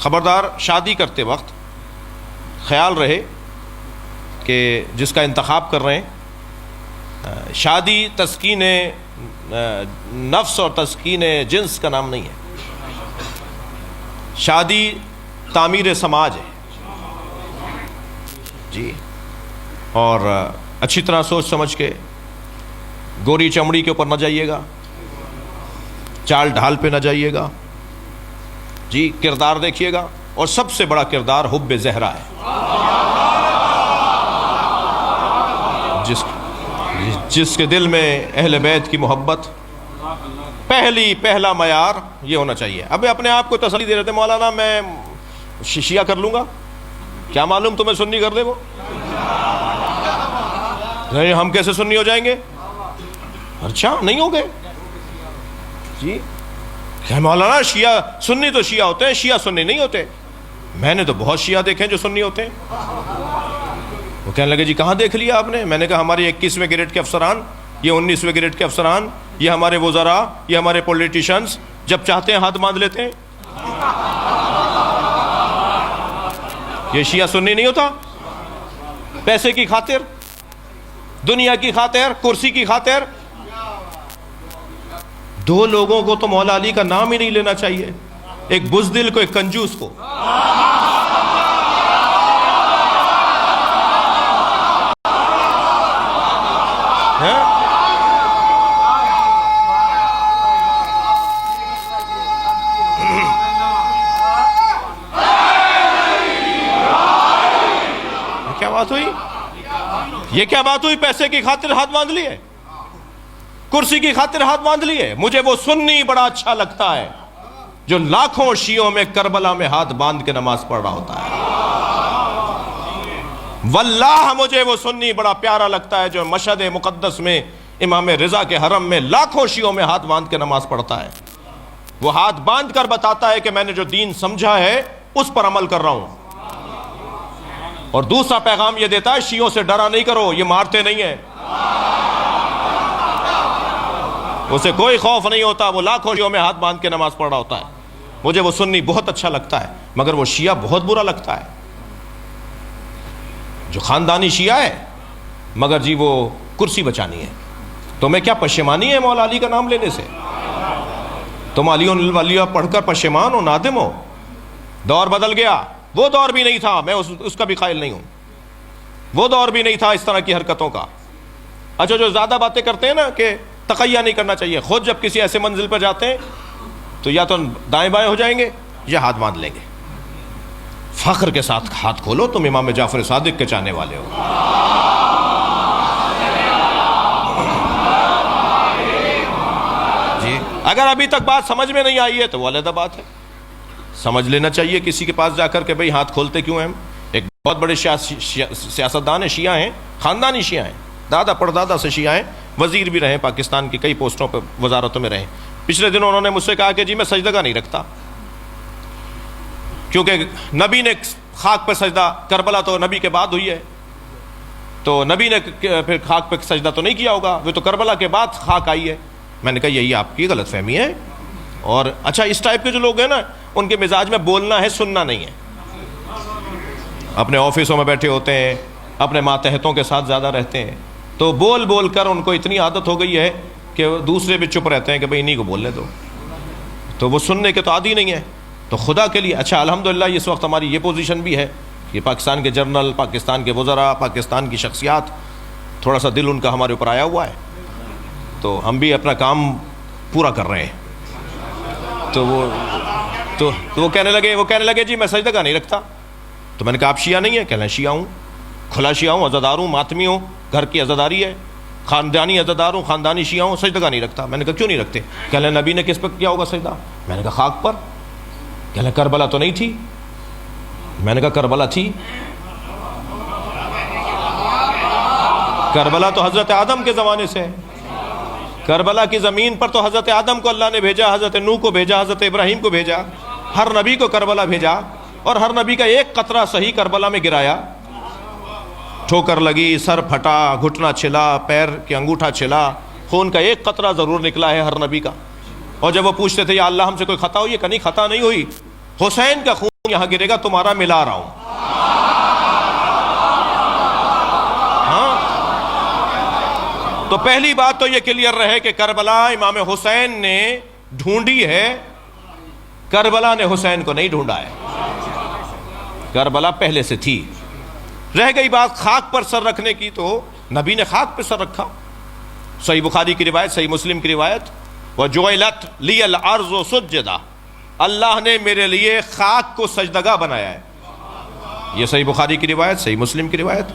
خبردار شادی کرتے وقت خیال رہے کہ جس کا انتخاب کر رہے ہیں، شادی تسکین نفس اور تسکین جنس کا نام نہیں ہے، شادی تعمیر سماج ہے جی۔ اور اچھی طرح سوچ سمجھ کے گوری چمڑی کے اوپر نہ جائیے گا، چال ڈھال پہ نہ جائیے گا جی، کردار دیکھیے گا، اور سب سے بڑا کردار حب زہرا ہے، جس کے دل میں اہل بیت کی محبت پہلا معیار یہ ہونا چاہیے۔ اب اپنے آپ کو تسلی دے رہے تھے مولانا میں شیعہ کر لوں گا، کیا معلوم تمہیں سنی کر دے وہ؟ نہیں، ہم کیسے سنی ہو جائیں گے؟ اچھا نہیں ہو گئے جی، کہ مولانا شیعہ سنی تو شیعہ ہوتے ہیں، شیعہ سنی نہیں ہوتے۔ میں نے تو بہت شیعہ دیکھے ہیں جو سنی ہوتے ہیں۔ وہ کہنے لگے جی کہاں دیکھ لیا آپ نے؟ میں نے کہا ہمارے 21ویں گریڈ کے افسران، یہ 19ویں گریڈ کے افسران، یہ ہمارے وزراء، یہ ہمارے پولیٹیشنز جب چاہتے ہیں ہاتھ باندھ لیتے ہیں۔ یہ شیعہ سنی نہیں ہوتا؟ پیسے کی خاطر، دنیا کی خاطر، کرسی کی خاطر۔ دو لوگوں کو تو مولا علی کا نام ہی نہیں لینا چاہیے، ایک بزدل کو، ایک کنجوس کو۔ کیا بات ہوئی؟ یہ کیا بات ہوئی؟ پیسے کی خاطر ہاتھ باندھ لیے، کرسی کی خاطر ہاتھ باندھ لیے۔ مجھے وہ سنی بڑا اچھا لگتا ہے جو لاکھوں شیعوں میں کربلا میں ہاتھ باندھ کے نماز پڑھ رہا ہوتا ہے۔ واللہ مجھے وہ سنی بڑا پیارا لگتا ہے جو مشہد مقدس میں امام رضا کے حرم میں لاکھوں شیعوں میں ہاتھ باندھ کے نماز پڑھتا ہے۔ وہ ہاتھ باندھ کر بتاتا ہے کہ میں نے جو دین سمجھا ہے اس پر عمل کر رہا ہوں، اور دوسرا پیغام یہ دیتا ہے شیعوں سے ڈرا نہیں کرو، یہ مارتے نہیں ہیں، اسے کوئی خوف نہیں ہوتا، وہ لاکھوں شیعوں میں ہاتھ باندھ کے نماز پڑھ رہا ہوتا ہے۔ مجھے وہ سنی بہت اچھا لگتا ہے، مگر وہ شیعہ بہت برا لگتا ہے جو خاندانی شیعہ ہے مگر جی وہ کرسی بچانی ہے۔ تمہیں کیا پشیمانی ہے مولا علی کا نام لینے سے؟ تم علی الولیہ پڑھ کر پشیمان ہو، نادم ہو؟ دور بدل گیا، وہ دور بھی نہیں تھا، میں اس کا بھی قائل نہیں ہوں، وہ دور بھی نہیں تھا اس طرح کی حرکتوں کا۔ اچھا جو زیادہ باتیں کرتے ہیں نا کہ تقیہ نہیں کرنا چاہیے، خود جب کسی ایسے منزل پر جاتے ہیں تو یا تو دائیں بائیں ہو جائیں گے یا ہاتھ باندھ لیں گے۔ فخر کے ساتھ ہاتھ کھولو، تم امام جعفر صادق کے چاہنے والے ہو جی۔ اگر ابھی تک بات سمجھ میں نہیں آئی ہے تو وہ علیحدہ بات ہے، سمجھ لینا چاہیے کسی کے پاس جا کر کہ بھئی ہاتھ کھولتے کیوں ہیں ہم۔ ایک بہت بڑے سیاستدان ہیں، شیعہ ہیں، خاندانی شیعہ ہیں، دادا پردادا سے شیعہ ہیں، وزیر بھی رہے، پاکستان کی کئی پوسٹوں پہ وزارتوں میں رہے۔ پچھلے دنوں انہوں نے مجھ سے کہا کہ جی میں سجدہ نہیں رکھتا، کیونکہ نبی نے خاک پہ سجدہ، کربلا تو نبی کے بعد ہوئی ہے، تو نبی نے پھر خاک پہ سجدہ تو نہیں کیا ہوگا، وہ تو کربلا کے بعد خاک آئی ہے۔ میں نے کہا یہی آپ کی غلط فہمی ہے۔ اور اچھا اس ٹائپ کے جو لوگ ہیں نا، ان کے مزاج میں بولنا ہے، سننا نہیں ہے۔ اپنے آفسوں میں بیٹھے ہوتے ہیں، اپنے ماتحتوں کے ساتھ زیادہ رہتے ہیں، تو بول بول کر ان کو اتنی عادت ہو گئی ہے کہ دوسرے بھی چپ رہتے ہیں کہ بھئی انہی کو بولنے دو، تو وہ سننے کے تو عادی نہیں ہے۔ تو خدا کے لیے اچھا الحمدللہ اس وقت ہماری یہ پوزیشن بھی ہے کہ پاکستان کے جنرل، پاکستان کے وزراء، پاکستان کی شخصیات، تھوڑا سا دل ان کا ہمارے اوپر آیا ہوا ہے، تو ہم بھی اپنا کام پورا کر رہے ہیں۔ تو وہ کہنے لگے جی میں سجدہ نہیں رکھتا۔ تو میں نے کہا آپ شیعہ نہیں ہیں؟ کہنے لگے شیعہ ہوں، کھلا شیعہ ہوں، عزادار ہوں، ماتمی ہوں، گھر کی عزاداری ہے، خاندانی عزادار ہوں، خاندانی شیعہ ہوں، سجدہ نہیں رکھتا۔ میں نے کہا کیوں نہیں رکھتے؟ کہنے لگے نبی نے کس پر کیا ہوگا سجدہ؟ میں نے کہا خاک پر۔ کہنے لگے کربلا تو نہیں تھی؟ میں نے کہا کربلا تھی، کربلا تو حضرت آدم کے زمانے سے ہے، کربلا کی زمین پر تو حضرت آدم کو اللہ نے بھیجا، حضرت نوح کو بھیجا، حضرت ابراہیم کو بھیجا، ہر نبی کو کربلا بھیجا، اور ہر نبی کا ایک قطرہ صحیح کربلا میں گرایا۔ ٹھوکر لگی، سر پھٹا، گھٹنا چھلا، پیر کے انگوٹھا چھلا، خون کا ایک قطرہ ضرور نکلا ہے ہر نبی کا۔ اور جب وہ پوچھتے تھے یا اللہ ہم سے کوئی خطا ہوئی ہے، کہ نہیں خطا نہیں ہوئی، حسین کا خون یہاں گرے گا تمہارا ملا رہا ہوں. ہاں تو پہلی بات تو یہ کلیئر رہے کہ کربلا امام حسین نے ڈھونڈی ہے، کربلا نے حسین کو نہیں ڈھونڈا ہے. کربلا پہلے سے تھی. رہ گئی بات خاک پر سر رکھنے کی، تو نبی نے خاک پہ سر رکھا. صحیح بخاری کی روایت، صحیح مسلم کی روایت، وَجُعِلَتْ لِيَ الْأَرْضُ سُجَّدًا، اللہ نے میرے لیے خاک کو سجدگاہ بنایا ہے. یہ صحیح بخاری کی روایت، صحیح مسلم کی روایت.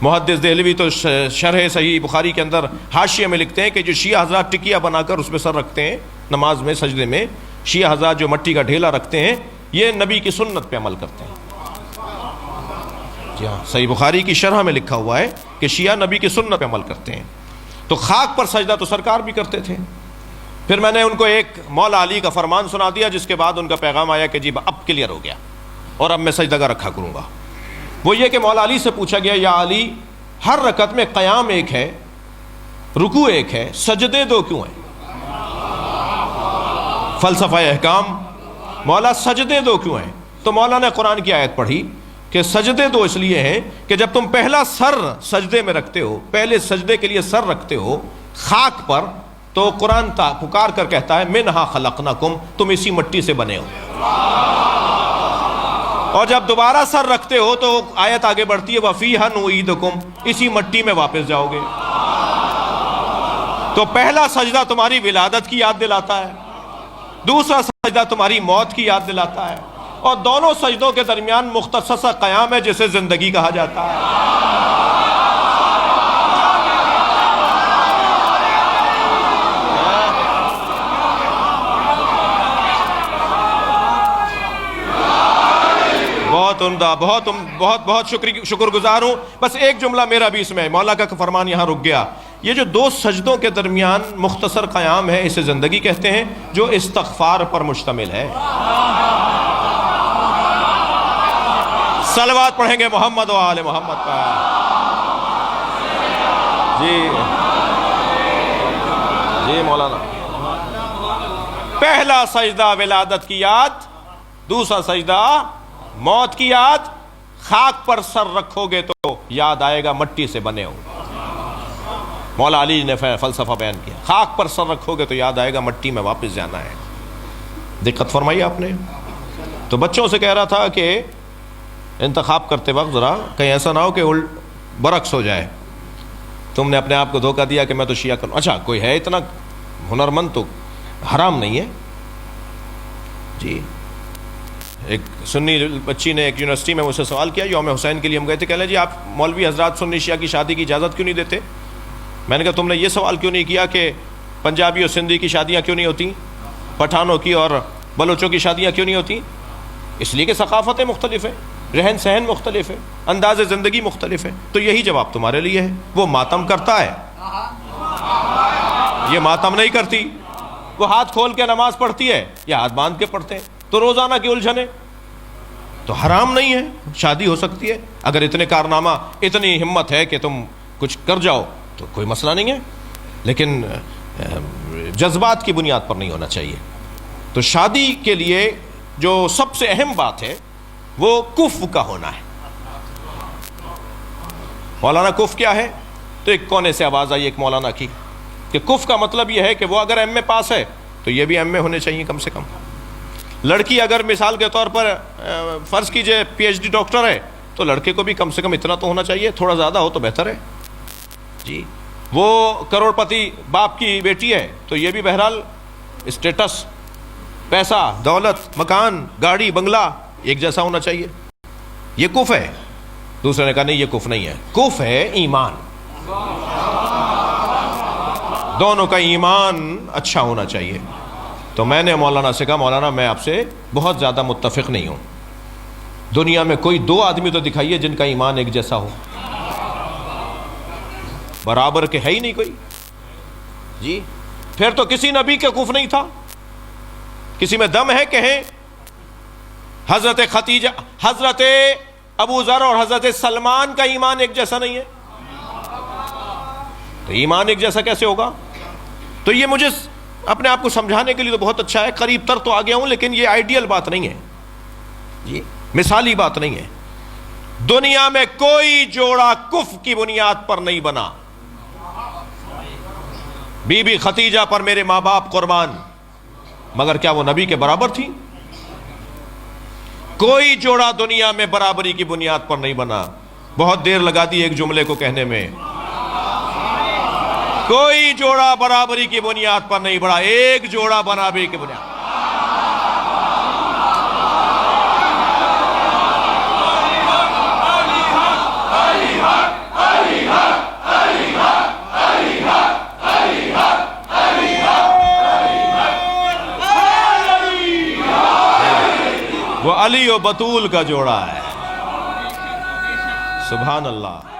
محدث دہلوی تو شرح صحیح بخاری کے اندر حاشیے میں لکھتے ہیں کہ جو شیعہ حضرات ٹکیا بنا کر اس پہ سر رکھتے ہیں نماز میں، سجدے میں، شیعہ حضرات جو مٹی کا ڈھیلا رکھتے ہیں، یہ نبی کی سنت پہ عمل کرتے ہیں. جی ہاں، صحیح بخاری کی شرح میں لکھا ہوا ہے کہ شیعہ نبی کی سنت پہ عمل کرتے ہیں. تو خاک پر سجدہ تو سرکار بھی کرتے تھے. پھر میں نے ان کو ایک مولا علی کا فرمان سنا دیا، جس کے بعد ان کا پیغام آیا کہ جی اب کلیئر ہو گیا اور اب میں سجدگاہ رکھا کروں گا. وہ یہ کہ مولا علی سے پوچھا گیا، یا علی، ہر رکعت میں قیام ایک ہے، رکوع ایک ہے، سجدے دو کیوں ہیں؟ فلسفہ احکام، مولا سجدے دو کیوں ہیں؟ تو مولا نے قرآن کی آیت پڑھی کہ سجدے دو اس لیے ہیں کہ جب تم پہلا سر سجدے میں رکھتے ہو، پہلے سجدے کے لیے سر رکھتے ہو خاک پر، تو قرآن پکار کر کہتا ہے منہا خلقناکم، تم اسی مٹی سے بنے ہو. اور جب دوبارہ سر رکھتے ہو تو آیت آگے بڑھتی ہے وَفِيهَا نُعِيدُكُمْ، اسی مٹی میں واپس جاؤ گے. تو پہلا سجدہ تمہاری ولادت کی یاد دلاتا ہے، دوسرا سجدہ تمہاری موت کی یاد دلاتا ہے، اور دونوں سجدوں کے درمیان مختصر سا قیام ہے جسے زندگی کہا جاتا ہے. بہت عمدہ، بہت بہت شکر گزار ہوں. بس ایک جملہ میرا بھی اس میں، مولا کا فرمان یہاں رک گیا. یہ جو دو سجدوں کے درمیان مختصر قیام ہے، اسے زندگی کہتے ہیں، جو استغفار پر مشتمل ہے. صلوات پڑھیں گے محمد و آل محمد پر. جی مولانا، پہلا سجدہ ولادت کی یاد، دوسرا سجدہ موت کی یاد. خاک پر سر رکھو گے تو یاد آئے گا مٹی سے بنے ہو. مولا علی نے فلسفہ بیان کیا، خاک پر سر رکھو گے تو یاد آئے گا مٹی میں واپس جانا ہے. دقت فرمائی آپ نے. تو بچوں سے کہہ رہا تھا کہ انتخاب کرتے وقت ذرا کہیں ایسا نہ ہو کہ برعکس ہو جائے، تم نے اپنے آپ کو دھوکہ دیا کہ میں تو شیعہ کروں. اچھا کوئی ہے اتنا ہنرمند تو حرام نہیں ہے. جی ایک سنی بچی نے ایک یونیورسٹی میں مجھ سے سوال کیا، یوم حسین کے لیے ہم گئے تھے، کہہ لیں جی آپ مولوی حضرات سنی شیعہ کی شادی کی اجازت کیوں نہیں دیتے؟ میں نے کہا تم نے یہ سوال کیوں نہیں کیا کہ پنجابی اور سندھی کی شادیاں کیوں نہیں ہوتی، پٹھانوں کی اور بلوچوں کی شادیاں کیوں نہیں ہوتی؟ اس لیے کہ ثقافتیں مختلف ہیں، رہن سہن مختلف ہے، انداز زندگی مختلف ہے. تو یہی جواب تمہارے لیے ہے. وہ ماتم کرتا ہے، یہ ماتم نہیں کرتی. وہ ہاتھ کھول کے نماز پڑھتی ہے، یہ ہاتھ باندھ کے پڑھتے ہیں. تو روزانہ کی الجھنیں، تو حرام نہیں ہے، شادی ہو سکتی ہے. اگر اتنے کارنامہ، اتنی ہمت ہے کہ تم کچھ کر جاؤ تو کوئی مسئلہ نہیں ہے، لیکن جذبات کی بنیاد پر نہیں ہونا چاہیے. تو شادی کے لیے جو سب سے اہم بات ہے وہ کف کا ہونا ہے. مولانا کف کیا ہے؟ تو ایک کونے سے آواز آئی ایک مولانا کی کہ کف کا مطلب یہ ہے کہ وہ اگر ایم اے پاس ہے تو یہ بھی ایم اے ہونے چاہیے کم سے کم. لڑکی اگر مثال کے طور پر فرض کیجئے پی ایچ ڈی ڈاکٹر ہے تو لڑکے کو بھی کم سے کم اتنا تو ہونا چاہیے، تھوڑا زیادہ ہو تو بہتر ہے. جی وہ کروڑ پتی باپ کی بیٹی ہے تو یہ بھی بہرحال اسٹیٹس، پیسہ، دولت، مکان، گاڑی، بنگلہ ایک جیسا ہونا چاہیے. یہ کف ہے. دوسرے نے کہا نہیں یہ کف نہیں ہے، کف ہے ایمان. دونوں کا ایمان اچھا ہونا چاہیے. تو میں نے مولانا سے کہا مولانا میں آپ سے بہت زیادہ متفق نہیں ہوں. دنیا میں کوئی دو آدمی تو دکھائیے جن کا ایمان ایک جیسا ہو. برابر کے ہے ہی نہیں کوئی. جی پھر تو کسی نبی کا کف نہیں تھا. کسی میں دم ہے کہیں حضرت خدیجہ، حضرت ابو ذر اور حضرت سلمان کا ایمان ایک جیسا نہیں ہے. تو ایمان ایک جیسا کیسے ہوگا؟ تو یہ مجھے اپنے آپ کو سمجھانے کے لیے تو بہت اچھا ہے، قریب تر تو آ گیا ہوں، لیکن یہ آئیڈیل بات نہیں ہے. جی مثالی بات نہیں ہے. دنیا میں کوئی جوڑا کفر کی بنیاد پر نہیں بنا. بی بی خدیجہ پر میرے ماں باپ قربان، مگر کیا وہ نبی کے برابر تھی؟ کوئی جوڑا دنیا میں برابری کی بنیاد پر نہیں بنا. بہت دیر لگا دی ایک جملے کو کہنے میں. کوئی جوڑا برابری کی بنیاد پر نہیں بڑھا، ایک جوڑا برابری کی بنیاد. وہ علی و بطول کا جوڑا ہے. سبحان اللہ.